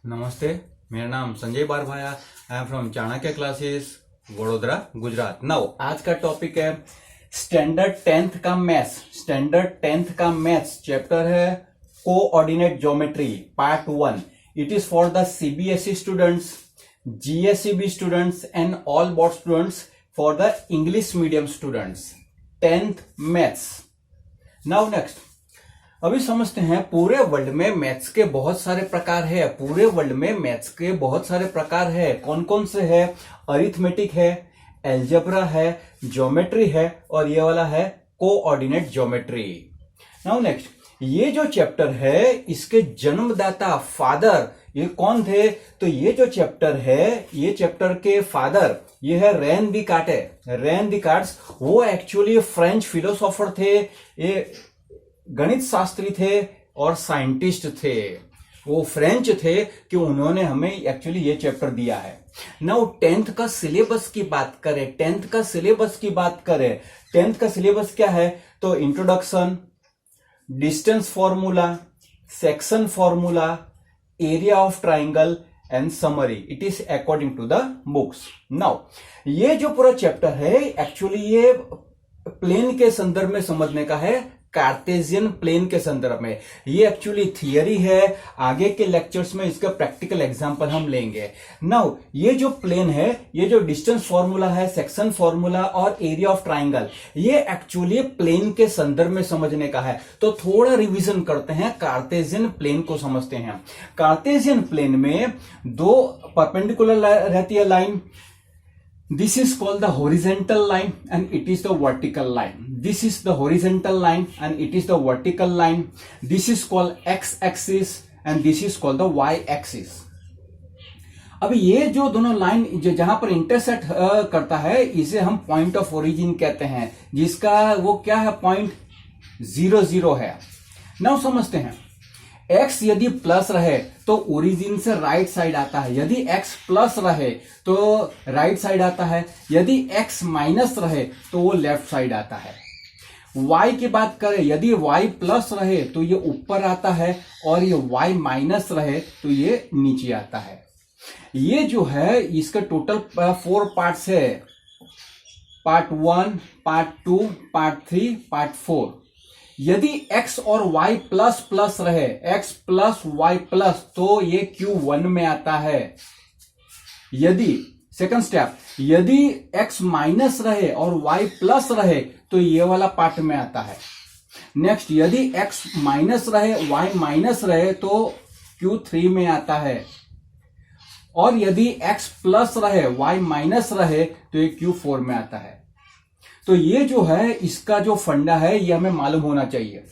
नमस्ते, मेरा नाम Sanjay Barbhaya. I am from Chanakya classes, Vadodara, Gujarat. Now आज का टॉपिक है स्टैंडर्ड 10th का मैथ्स। स्टैंडर्ड 10th का मैथ्स चैप्टर है coordinate geometry part 1। It is for the CBSE students, GSEB students and all board students, for the English medium students 10th maths. Now next, अभी समझते हैं पूरे world में maths के बहुत सारे प्रकार है। पूरे वर्ल्ड में मैथ्स के बहुत सारे प्रकार है। कौन कौन से है? अरिथमेटिक है, एल्जेब्रा है, ज्योमेट्री है और ये वाला है कोऑर्डिनेट ज्योमेट्री। नाउ नेक्स्ट, ये जो चैप्टर है इसके जन्मदाता फादर ये कौन थे? तो ये जो चैप्टर है, ये चैप्टर के फादर ये है रेन डिकार्टे। रेन डिकार्ट्स वो एक्चुअली फ्रेंच फिलोसोफर थे, ये गणित शास्त्री थे और साइंटिस्ट थे। वो फ्रेंच थे कि उन्होंने हमें एक्चुअली ये चैप्टर दिया है। नाउ 10th का सिलेबस की बात करें, 10th का सिलेबस की बात करें, 10th का सिलेबस क्या है? तो introduction, distance formula, section formula, area of triangle and summary. It is according to the books. Now ये जो पूरा चैप्टर है एक्चुअली ये प्लेन के संदर्भ में समझने का है, कार्टेशियन प्लेन के संदर्भ में। ये एक्चुअली थियरी है, आगे के लेक्चर्स में इसका प्रैक्टिकल एग्जांपल हम लेंगे। नाउ ये जो प्लेन है, ये जो डिस्टेंस फॉर्मूला है, सेक्शन फॉर्मूला और एरिया ऑफ ट्राइंगल, ये एक्चुअली प्लेन के संदर्भ में समझने का है। तो थोड़ा रिवीजन करते हैं, कार्टेशियन प्लेन को समझते हैं। कार्टेशियन प्लेन में दो परपेंडिकुलर रहती है line. This is called the horizontal line and it is the vertical line. This is the horizontal line and it is the vertical line. This is called x-axis and this is called the y-axis. अब ये जो दोनों line जो जहां पर intersect करता है इसे हम पॉइंट ऑफ ओरिजिन कहते हैं, जिसका वो क्या है? पॉइंट 0 0 है। नाउ समझते हैं, x यदि प्लस रहे तो ओरिजिन से राइट साइड आता है, यदि x प्लस रहे तो राइट साइड आता है, यदि x माइनस रहे तो वो लेफ्ट साइड आता है। y की बात करें, यदि y प्लस रहे तो ये ऊपर आता है और ये y माइनस रहे तो ये नीचे आता है। ये जो है इसका टोटल 4 पार्ट्स है, पार्ट 1, पार्ट 2, पार्ट 3, पार्ट 4। यदि x और y प्लस प्लस रहे, x प्लस y प्लस, तो ये Q1 में आता है। यदि सेकंड स्टेप, यदि x माइनस रहे और y प्लस रहे तो ये वाला पार्ट में आता है। नेक्स्ट, यदि x माइनस रहे, y माइनस रहे तो Q3 में आता है। और यदि x प्लस रहे, y माइनस रहे तो ये Q4 में आता है। तो ये जो है इसका जो फंडा है ये हमें मालूम होना चाहिए।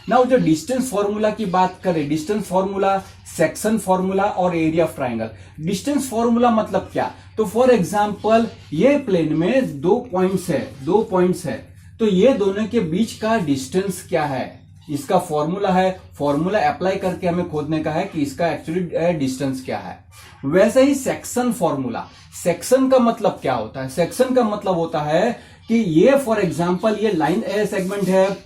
नाउ जो डिस्टेंस फॉर्मूला की बात करें, डिस्टेंस फॉर्मूला, सेक्शन फॉर्मूला और area of triangle. Distance formula मतलब क्या? तो फॉर एग्जांपल ये प्लेन में दो पॉइंट्स है, तो ये दोनों के बीच का डिस्टेंस क्या है, इसका फॉर्मूला है। फॉर्मूला अप्लाई करके हमें खोजने का है कि इसका एक्चुअली डिस्टेंस क्या है। वैसे ही सेक्शन फॉर्मूला, सेक्शन का मतलब क्या होता है? सेक्शन का मतलब होता है कि ये फॉर एग्जांपल ये लाइन ए सेगमेंट है,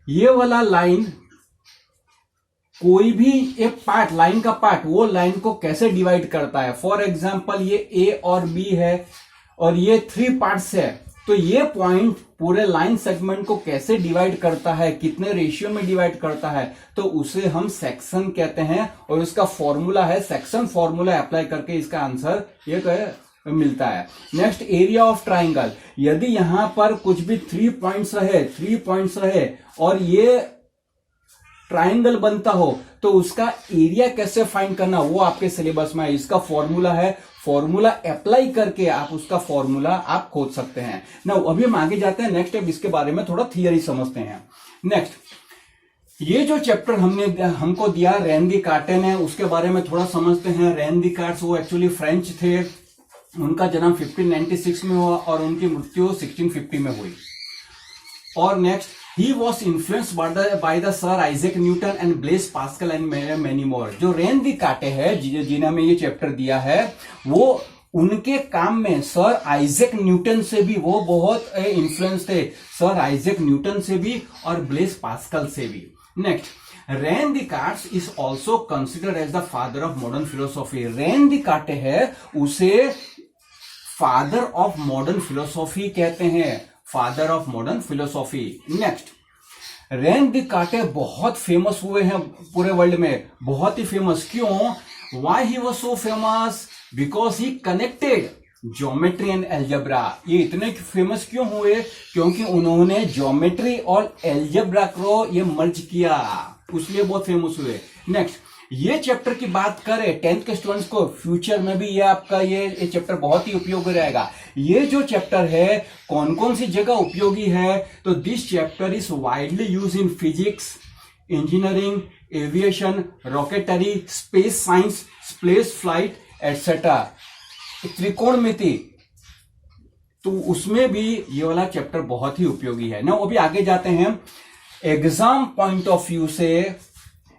ये वाला लाइन कोई भी एक पार्ट, लाइन का पार्ट, वो लाइन को कैसे डिवाइड करता है। फॉर एग्जांपल ये ए और बी है और ये 3 पार्ट्स है, तो ये पॉइंट पूरे लाइन सेगमेंट को कैसे डिवाइड करता है, कितने रेशियो में डिवाइड करता है, तो उसे हम सेक्शन कहते हैं। और इसका फॉर्मूला है, सेक्शन फॉर्मूला अप्लाई करके इसका आंसर ये मिलता है। Next, area of triangle. यदि यहां पर कुछ भी 3 पॉइंट्स रहे और ये ट्राइंगल बनता हो तो उसका एरिया कैसे फाइंड करना, वो आपके सिलेबस में है। इसका फॉर्मूला है, फॉर्मूला अप्लाई करके आप उसका फॉर्मूला आप खोज सकते हैं। ना अभी हम आगे जाते हैं, नेक्स्ट स्टेप इसके बारे में थोड़ा थियरी समझते हैं। नेक्स्ट, ये जो चैप्टर हमको दिया रेन डिकार्टे ने, उसके बारे में थोड़ा समझते हैं। रेन डिकार्ट्स वो एक्चुअली फ्रेंच थे, उनका जन्म 1596 में हुआ और उनकी मृत्यु 1650 में हुई। और next, he was influenced by the sir Isaac Newton and Blaise Pascal and many more. जो रेन डिकार्टे है जिन्हें हमें ये चैप्टर दिया है, वो उनके काम में सर आइजैक न्यूटन से भी वो बहुत इन्फ्लुएंस थे, सर आइजैक न्यूटन से भी और ब्लेस पास्कल से भी। Next, René Descartes is also considered as the father of modern philosophy. René Descartes है उसे फादर ऑफ मॉडर्न फिलोसॉफी कहते हैं, father of modern philosophy. Next, René Descartes बहुत फेमस हुए हैं पूरे वर्ल्ड में, बहुत ही फेमस। क्यों? Why he was so famous? Because he connected geometry and algebra. ये इतने फेमस क्यों हुए? क्योंकि उन्होंने ज्योमेट्री और एल्जेब्रा को ये मर्ज किया, उसलिए बहुत फेमस हुए। नेक्स्ट, ये चैप्टर की बात करें 10th के स्टूडेंट्स को, फ्यूचर में भी ये आपका ये चैप्टर बहुत ही उपयोगी रहेगा। ये जो चैप्टर है कौन कौन सी जगह उपयोगी है? तो this chapter is widely use in physics, engineering, aviation, rocketry, space science, space flight etcetera. त्रिकोणमिति, तो उसमें भी ये वाला चैप्टर बहुत ही उपयोगी है ना। अभी आगे जाते हैं। एग्जाम पॉइंट ऑफ व्यू से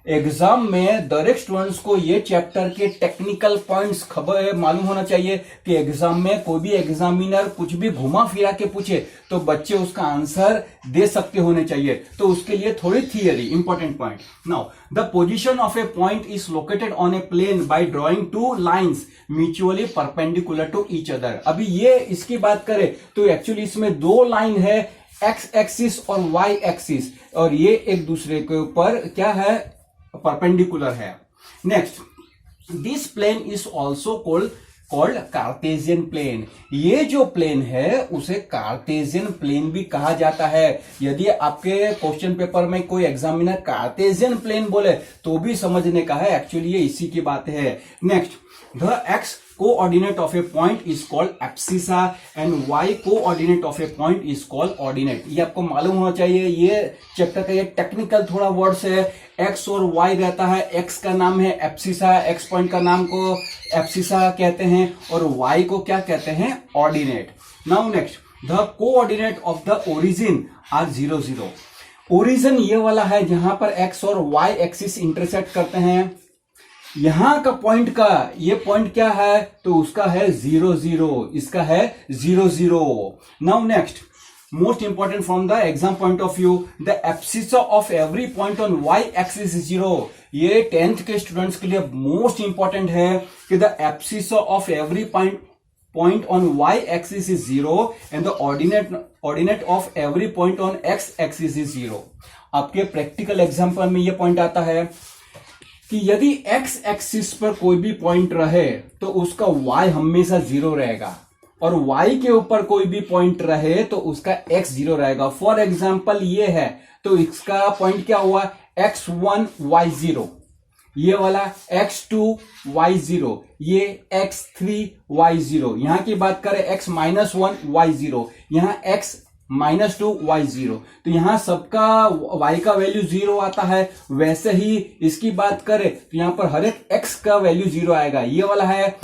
एग्जाम में दरेक स्टूडेंट्स को ये चैप्टर के टेक्निकल पॉइंट्स खबर मालूम होना चाहिए कि एग्जाम में कोई भी एग्जामिनर कुछ भी घुमा फिरा के पूछे तो बच्चे उसका आंसर दे सकते होने चाहिए। तो उसके लिए थोड़ी theory, important point. Now, the position of a point is located on a plane by drawing two lines mutually perpendicular to each other. अभी ये इसकी बात करें तो एक्चुअली इसमें दो लाइन है, एक्स एक्सिस और वाई एक्सिस, और ये एक दूसरे के ऊपर क्या है? परपेंडिकुलर है। Next, this plane is also called Cartesian plane. ये जो प्लेन है उसे कार्टेशियन प्लेन भी कहा जाता है। यदि आपके क्वेश्चन पेपर में कोई एग्जामिनर कार्टेशियन प्लेन बोले तो भी समझने का है, एक्चुअली ये इसी की बात है। Next, the X coordinate of a point is called abscissa and Y coordinate of a point is called ordinate. ये आपको मालूम होना चाहिए। ये चैप्टर का ये टेक्निकल थोड़ा वर्ड्स है। एक्स और वाई रहता है, एक्स का नाम है एब्सिसा, एक्स पॉइंट का नाम को एब्सिसा कहते हैं, और वाई को क्या कहते हैं? Ordinate. Now next, the coordinate of the origin are 0 0। Origin ये वाला है जहां पर एक्स और वाई एक्सिस इंटरसेक्ट करते हैं। यहां का पॉइंट का ये पॉइंट क्या है? तो उसका है 0 0, इसका है 0 0। Now next, most important from the exam point of view, the abscissa of every point on Y axis is 0। ये 10th के स्टूडेंट्स के लिए मोस्ट इंपॉर्टेंट है कि the abscissa of every point on y axis is 0 and the ordinate of every point on x axis is 0। आपके practical example में ये point आता है कि यदि x एक्सिस पर कोई भी पॉइंट रहे तो उसका y हमेशा 0 रहेगा, और y के ऊपर कोई भी पॉइंट रहे तो उसका x 0 रहेगा। फॉर एग्जाम्पल ये है, तो इसका पॉइंट क्या हुआ? x1 y0, ये वाला x2 y0, ये x3 y0। यहां की बात करें x-1 y0, यहां x-2 y0, तो यहां सबका y का वैल्यू 0 आता है। वैसे ही इसकी बात करें तो यहां पर हर एक x का वैल्यू 0 आएगा। ये वाला है,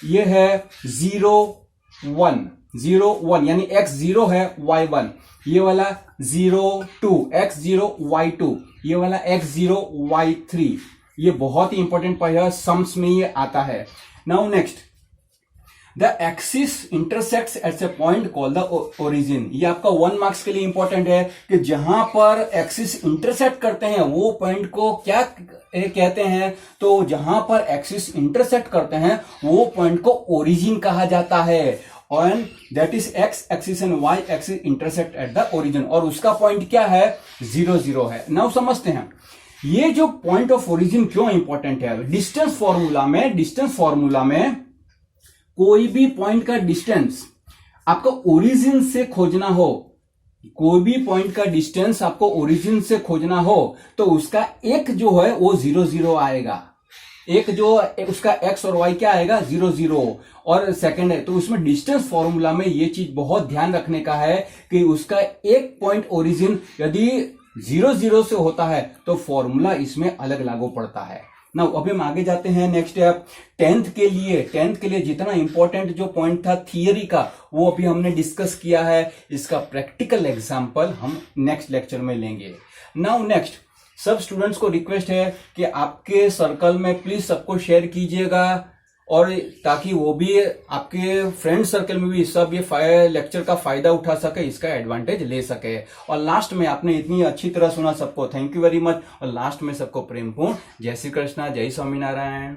ये है 0 1 0 1, यानी x0 है y1, ये वाला 0 2 x0 y2, ये वाला x0 y3। ये बहुत ही इंपॉर्टेंट पॉइंट है, सम्स में ये आता है। Now next, the axis intersects at a point called the origin. ये आपका 1 मार्क्स के लिए इंपॉर्टेंट है कि जहां पर एक्सिस इंटरसेक्ट करते हैं वो पॉइंट को क्या कहते हैं? तो जहां पर एक्सिस इंटरसेक्ट करते हैं वो पॉइंट को ओरिजिन कहा जाता है, और that is x axis and y axis intersect at the origin, और उसका पॉइंट क्या है? 0 0 है। नाउ समझते हैं ये जो पॉइंट ऑफ ओरिजिन क्यों इंपॉर्टेंट है। डिस्टेंस फॉर्मूला में कोई भी पॉइंट का डिस्टेंस आपको ओरिजिन से खोजना हो, कोई भी पॉइंट का डिस्टेंस आपको ओरिजिन से खोजना हो तो उसका एक जो है वो 0 0 आएगा। एक जो उसका x और y क्या आएगा? 0 0, और सेकंड है। तो उसमें डिस्टेंस फॉर्मूला में ये चीज बहुत ध्यान रखने का है कि उसका एक पॉइंट ओरिजिन यदि 0 0 से होता है तो फॉर्मूला इसमें अलग लागू पड़ता है। ना अभी हम आगे जाते हैं नेक्स्ट स्टेप। 10th के लिए जितना इंपॉर्टेंट जो पॉइंट था थियरी का वो अभी हमने डिस्कस किया है। इसका प्रैक्टिकल एग्जांपल हम नेक्स्ट लेक्चर में लेंगे। नाउ नेक्स्ट, सब स्टूडेंट्स को रिक्वेस्ट है कि आपके सर्कल में प्लीज सबको शेयर कीजिएगा, और ताकि वो भी आपके फ्रेंड सर्कल में भी सब ये लेक्चर का फायदा उठा सके, इसका एडवांटेज ले सके। और लास्ट में आपने इतनी अच्छी तरह सुना सबको, थैंक यू वेरी मच। और लास्ट में सबको प्रेमपूर्ण जय श्री कृष्णा, जय स्वामीनारायण।